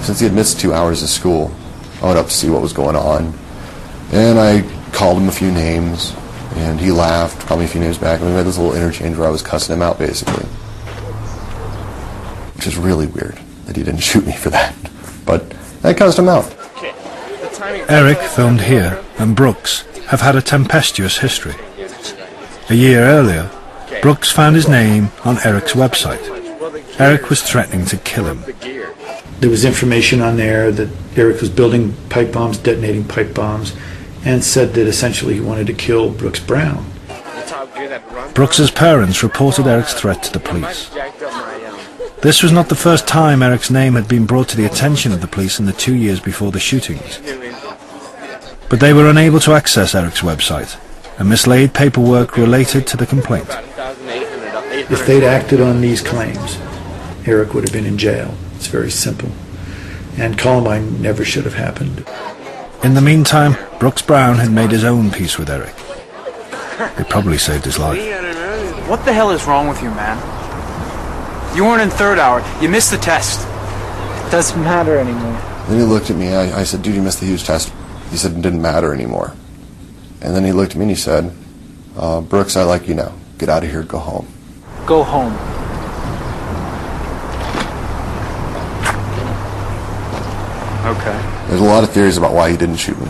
since he had missed 2 hours of school, I went up to see what was going on. And I called him a few names, and he laughed, called me a few names back, and we had this little interchange where I was cussing him out, basically. Which is really weird that he didn't shoot me for that. But I cussed him out. Eric, filmed here, and Brooks have had a tempestuous history. A year earlier, Brooks found his name on Eric's website. Eric was threatening to kill him. There was information on there that Eric was building pipe bombs, detonating pipe bombs, and said that essentially he wanted to kill Brooks Brown. Brooks's parents reported Eric's threat to the police. This was not the first time Eric's name had been brought to the attention of the police in the 2 years before the shootings. But they were unable to access Eric's website, and mislaid paperwork related to the complaint. If they'd acted on these claims, Eric would have been in jail. It's very simple. And Columbine never should have happened. In the meantime, Brooks Brown had made his own peace with Eric. It probably saved his life. What the hell is wrong with you, man? You weren't in third hour. You missed the test. It doesn't matter anymore. Then he looked at me. I said, dude, you missed the huge test. He said it didn't matter anymore. And then he looked at me and he said, Brooks, I like you now. Get out of here, go home. Go home. Okay. There's a lot of theories about why he didn't shoot me.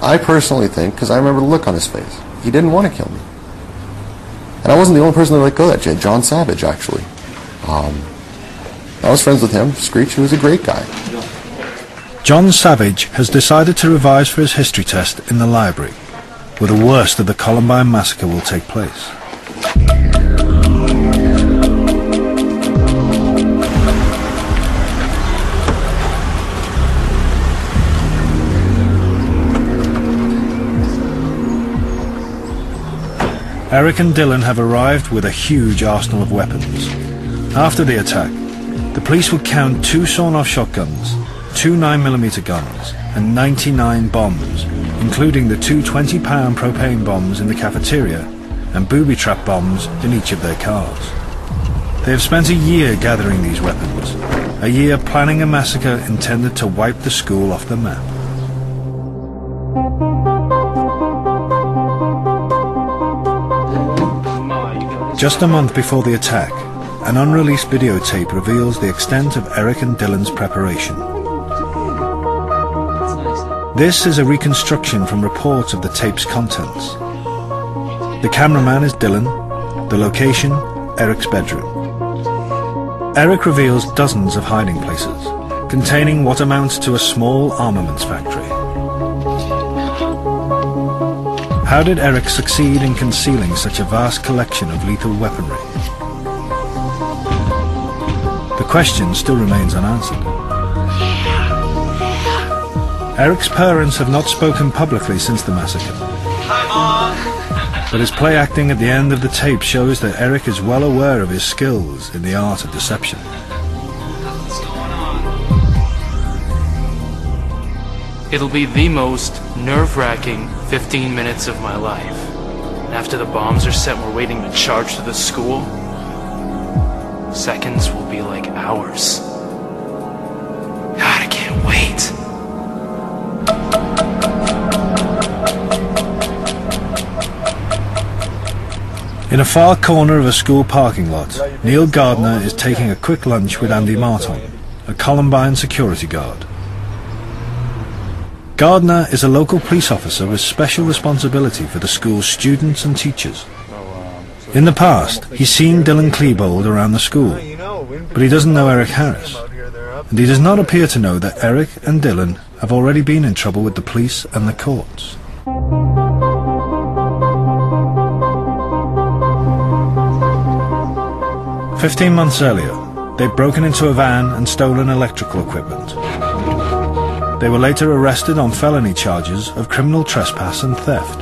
I personally think, because I remember the look on his face, he didn't want to kill me. And I wasn't the only person that let go of that. John Savage, actually. I was friends with him. Screech, he was a great guy. John Savage has decided to revise for his history test in the library, where the worst of the Columbine Massacre will take place. Eric and Dylan have arrived with a huge arsenal of weapons. After the attack, the police would count 2 sawn-off shotguns, 2 9mm guns, and 99 bombs, including the 2 20-pound propane bombs in the cafeteria and booby trap bombs in each of their cars. They have spent a year gathering these weapons, a year planning a massacre intended to wipe the school off the map. Just a month before the attack, an unreleased videotape reveals the extent of Eric and Dylan's preparation. This is a reconstruction from reports of the tape's contents. The cameraman is Dylan, the location, Eric's bedroom. Eric reveals dozens of hiding places, containing what amounts to a small armaments factory. How did Eric succeed in concealing such a vast collection of lethal weaponry? The question still remains unanswered. Eric's parents have not spoken publicly since the massacre. But his play acting at the end of the tape shows that Eric is well aware of his skills in the art of deception. It'll be the most nerve-wracking 15 minutes of my life. After the bombs are set and we're waiting to charge to the school, seconds will be like hours. God, I can't wait. In a far corner of a school parking lot, Neil Gardner is taking a quick lunch with Andy Marton, a Columbine security guard. Gardner is a local police officer with special responsibility for the school's students and teachers. In the past, he's seen Dylan Klebold around the school, but he doesn't know Eric Harris. And he does not appear to know that Eric and Dylan have already been in trouble with the police and the courts. "15 months earlier, they'd broken into a van and stolen electrical equipment. They were later arrested on felony charges of criminal trespass and theft.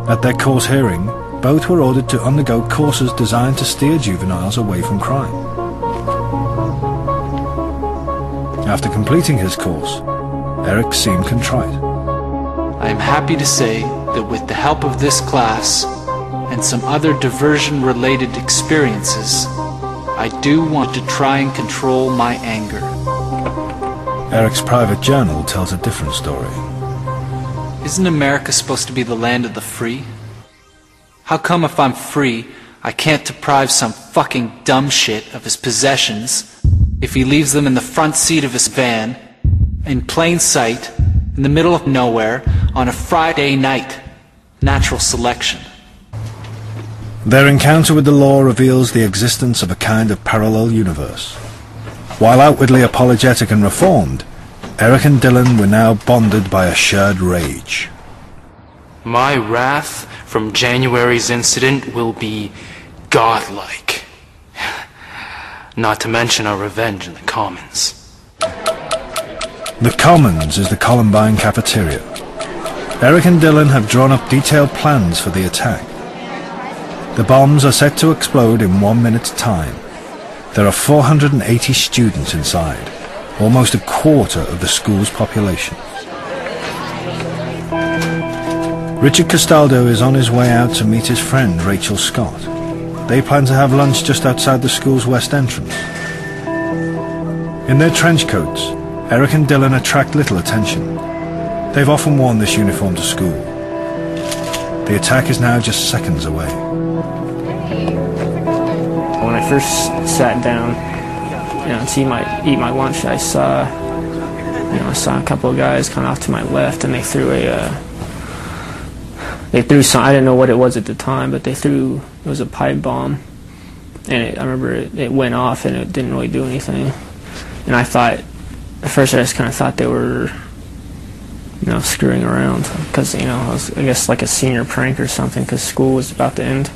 At their court hearing, both were ordered to undergo courses designed to steer juveniles away from crime. After completing his course, Eric seemed contrite. I am happy to say that with the help of this class and some other diversion-related experiences, I do want to try and control my anger. Eric's private journal tells a different story. Isn't America supposed to be the land of the free? How come if I'm free, I can't deprive some fucking dumb shit of his possessions if he leaves them in the front seat of his van, in plain sight, in the middle of nowhere, on a Friday night? Natural selection. Their encounter with the law reveals the existence of a kind of parallel universe. While outwardly apologetic and reformed, Eric and Dylan were now bonded by a shared rage. My wrath from January's incident will be godlike. Not to mention our revenge in the Commons. The Commons is the Columbine cafeteria. Eric and Dylan have drawn up detailed plans for the attack. The bombs are set to explode in 1 minute's time. There are 480 students inside, almost a quarter of the school's population. Richard Castaldo is on his way out to meet his friend Rachel Scott. They plan to have lunch just outside the school's west entrance. In their trench coats, Eric and Dylan attract little attention. They've often worn this uniform to school. The attack is now just seconds away. When I first sat down, to eat my lunch, I saw a couple of guys kind of off to my left, and they threw some. I didn't know what it was at the time, but it was a pipe bomb, and I remember it went off, and it didn't really do anything. And I thought, at first, I just kind of thought they were, screwing around, because it was, I guess, like a senior prank or something, because school was about to end.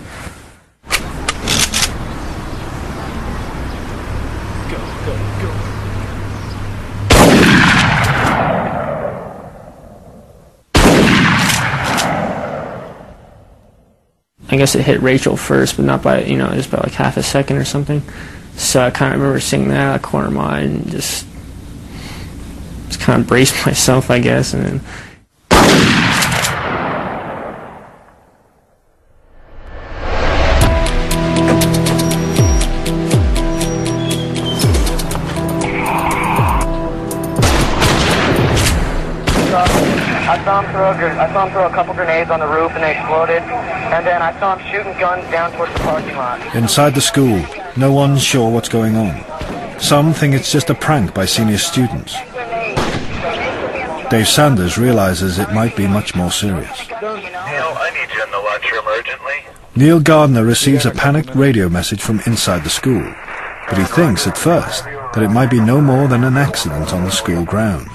I guess it hit Rachel first, but not by, just by like half a second or something. So I kind of remember seeing that out of the corner of my eye and just kind of braced myself, I guess, and then... I saw him throw a couple grenades on the roof and they exploded, and then I saw him shooting guns down towards the parking lot. Inside the school, no one's sure what's going on. Some think it's just a prank by senior students. Dave Sanders realizes it might be much more serious. Neil, I need you in the lunchroom urgently. Neil Gardner receives a panicked radio message from inside the school, but he thinks at first that it might be no more than an accident on the school grounds.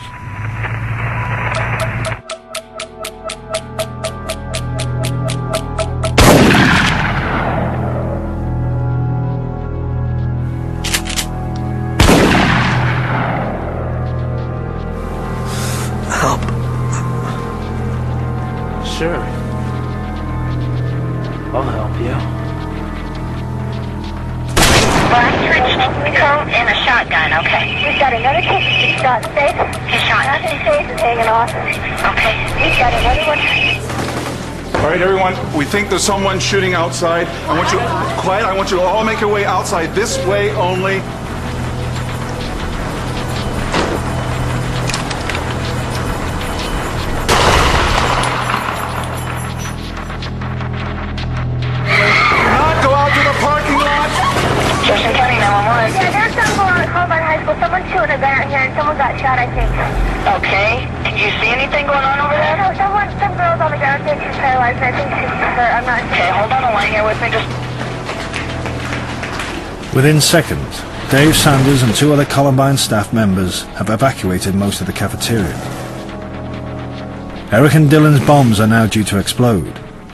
Sure. I'll help you. Black trench coat and a shotgun, okay. We've got another kid he's shot safe. He's shot. Nothing safe is hanging off. Okay. We've got another one. All right, everyone, we think there's someone shooting outside. I want you quiet. I want you to all make your way outside this way only. Someone's shooting a gun out here and someone got shot, I think. Okay. Did you see anything going on over there? No, some girl's on the ground, I think she's paralyzed, and I think she's hurt. I'm not sure. Okay, hold on the line here with me, just... Within seconds, Dave Sanders and 2 other Columbine staff members have evacuated most of the cafeteria. Eric and Dylan's bombs are now due to explode.